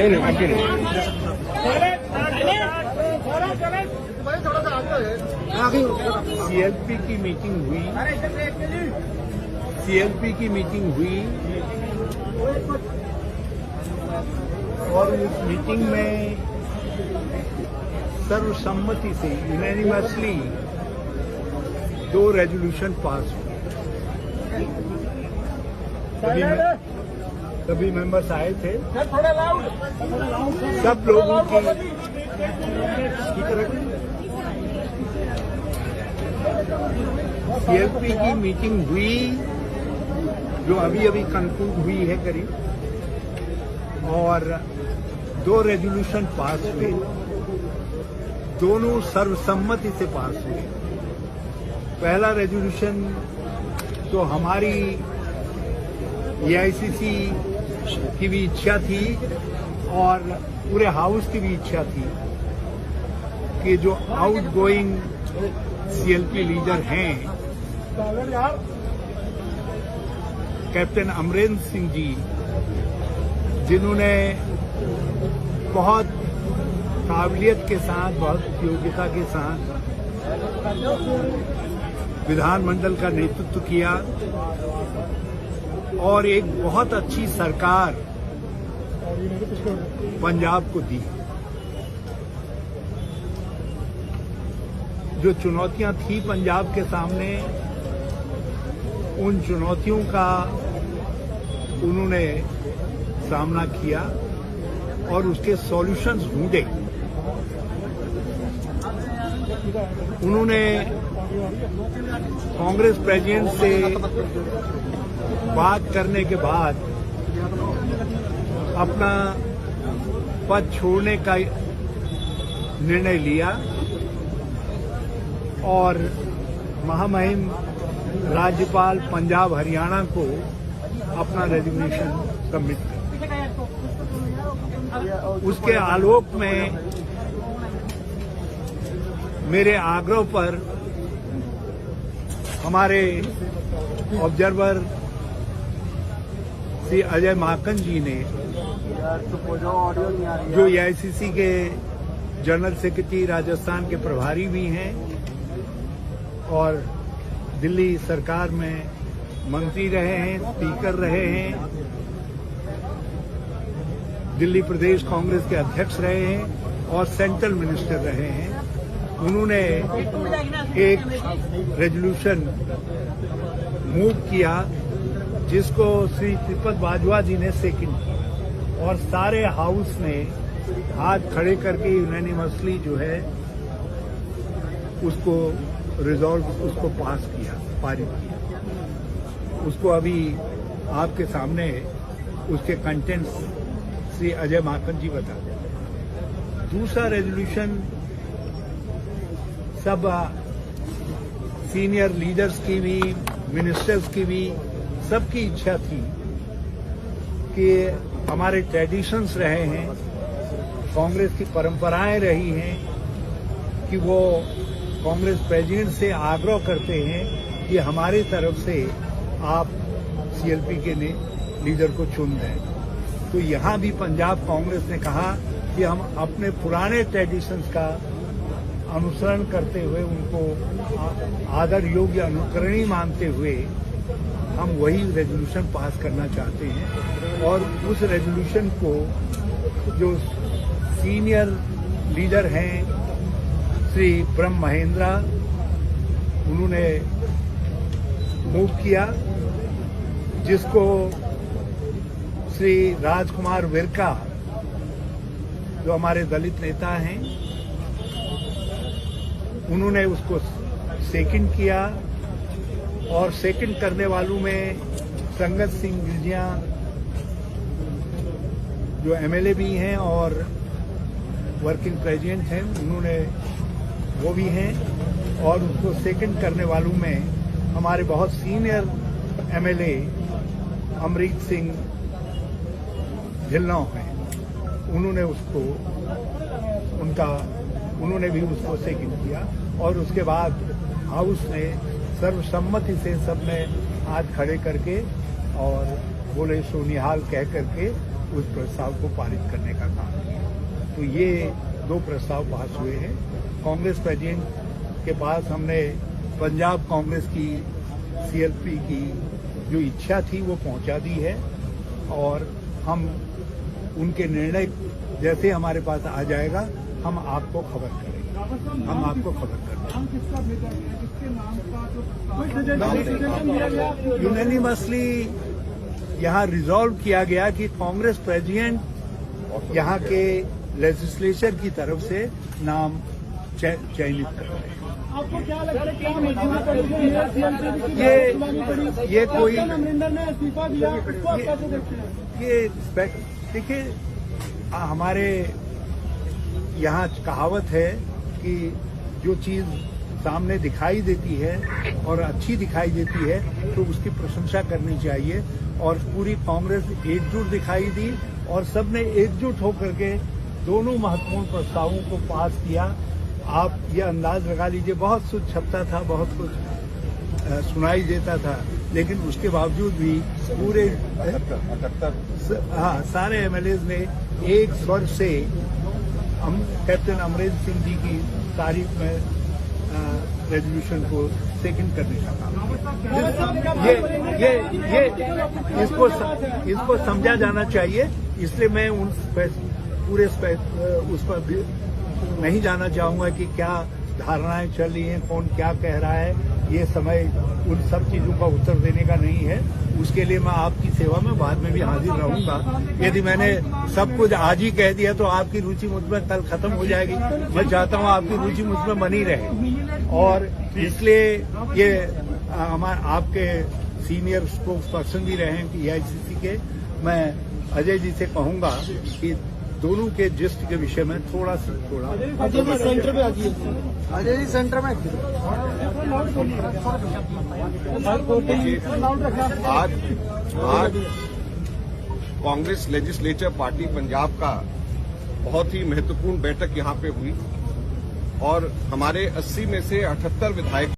नहीं continue. CLP की meeting हुई और उस मीटिंग में सर्वसम्मति से यूनैनिमसली 2 रेजोल्यूशन पास हुए। सभी मेंबर्स आए थे, सब लोगों की सीएलपी की मीटिंग हुई जो अभी कंक्लूड हुई है करीब, और 2 रेजोल्यूशन पास हुए, दोनों सर्वसम्मति से पास हुए। पहला रेजोल्यूशन तो हमारी एआईसीसी की भी इच्छा थी और पूरे हाउस की भी इच्छा थी कि जो आउटगोइंग सीएलपी लीडर हैं कैप्टन अमरेंद्र सिंह जी, जिन्होंने बहुत काबिलियत के साथ, बहुत योग्यता के साथ विधानमंडल का नेतृत्व किया और एक बहुत अच्छी सरकार पंजाब को दी। जो चुनौतियां थी पंजाब के सामने, उन चुनौतियों का उन्होंने सामना किया और उसके सॉल्यूशंस ढूंढे। उन्होंने कांग्रेस प्रेसिडेंट से बात करने के बाद अपना पद छोड़ने का निर्णय लिया और महामहिम राज्यपाल पंजाब हरियाणा को अपना रेजिग्नेशन सबमिट किया। उसके आलोक में मेरे आग्रह पर हमारे ऑब्जर्वर श्री अजय माकन जी ने, जो एआईसीसी के जनरल सेक्रेटरी राजस्थान के प्रभारी भी हैं और दिल्ली सरकार में मंत्री रहे हैं, स्पीकर रहे हैं, दिल्ली प्रदेश कांग्रेस के अध्यक्ष रहे हैं और सेंट्रल मिनिस्टर रहे हैं, उन्होंने एक रेजोल्यूशन मूव किया जिसको श्री त्रिपद बाजवा जी ने सेकेंड किया और सारे हाउस ने हाथ खड़े करके यूनैनिमसली जो है उसको उसको पास किया, पारित किया। उसको अभी आपके सामने उसके कंटेंट्स श्री अजय माकन जी बता दें। दूसरा रेजोल्यूशन सब सीनियर लीडर्स की भी, मिनिस्टर्स की भी, सबकी इच्छा थी कि हमारे ट्रेडिशंस रहे हैं, कांग्रेस की परंपराएं रही हैं कि वो कांग्रेस प्रेसिडेंट से आग्रह करते हैं कि हमारी तरफ से आप सीएलपी के लीडर को चुन दें। तो यहां भी पंजाब कांग्रेस ने कहा कि हम अपने पुराने ट्रेडिशंस का अनुसरण करते हुए, उनको आदर योग्य अनुकरणीय मानते हुए हम वही रेजोल्यूशन पास करना चाहते हैं। और उस रेजोल्यूशन को जो सीनियर लीडर हैं श्री ब्रह्म महेंद्रा, उन्होंने मूव किया, जिसको श्री राजकुमार विरका, जो हमारे दलित नेता हैं, उन्होंने उसको सेकंड किया और सेकंड करने वालों में संगत सिंह गिलजिया जो एमएलए भी हैं और वर्किंग प्रेसिडेंट हैं, उन्होंने वो भी हैं। और उसको सेकंड करने वालों में हमारे बहुत सीनियर एमएलए अमरीत सिंह ढिल्लों हैं, उन्होंने भी उसको सेकंड किया। और उसके बाद हाउस ने सर्वसम्मति से सबने हाथ खड़े करके और बोले सोनिहाल कह करके उस प्रस्ताव को पारित करने का काम किया। तो ये 2 प्रस्ताव पास हुए हैं। कांग्रेस प्रेसिडेंट के पास हमने पंजाब कांग्रेस की सीएलपी की जो इच्छा थी वो पहुंचा दी है और हम उनके निर्णय जैसे हमारे पास आ जाएगा हम आपको खबर करेंगे। यूनानिमसली यहाँ रिजॉल्व किया गया कि कांग्रेस प्रेसिडेंट यहाँ के लेजिस्लेचर की तरफ से नाम चयनित कर रहे हैं। आपको क्या लगता है ये कोई अमरिंदर ने इस्तीफा दिया, इसको आप कैसे देखते हैं? ये देखिए हमारे यहाँ कहावत है कि जो चीज सामने दिखाई देती है और अच्छी दिखाई देती है तो उसकी प्रशंसा करनी चाहिए और पूरी कांग्रेस एकजुट दिखाई दी और सबने एकजुट होकर के दोनों महत्वपूर्ण प्रस्तावों को पास किया। आप ये अंदाज लगा लीजिए, बहुत कुछ छपता था, बहुत कुछ सुनाई देता था, लेकिन उसके बावजूद भी पूरे 78 सारे एमएलए ने एक स्वर से कैप्टन अमरिंदर सिंह जी की तारीफ में रेजोल्यूशन को सेकंड करने का काम किया। ये इसको समझा जाना चाहिए, इसलिए मैं उन पूरे उस पर भी नहीं जाना चाहूंगा कि क्या धारणाएं चल रही हैं, कौन क्या कह रहा है। ये समय उन सब चीजों का उत्तर देने का नहीं है। उसके लिए मैं आपकी सेवा में बाद में भी हाजिर रहूंगा। यदि मैंने सब कुछ आज ही कह दिया तो आपकी रुचि मुझ में कल खत्म हो जाएगी। मैं चाहता हूं आपकी रुचि मुझ में बनी रहे और इसलिए ये आपके सीनियर स्पोक्स पर्सन भी रहे हैं EICC के। मैं अजय जी से कहूंगा कि दोनों के जिस्ट के विषय में थोड़ा अजय जी सेंटर पे आइए। अजय जी सेंटर में आज कांग्रेस लेजिस्लेचर पार्टी पंजाब का बहुत ही महत्वपूर्ण बैठक यहां पे हुई और हमारे 80 में से 78 विधायक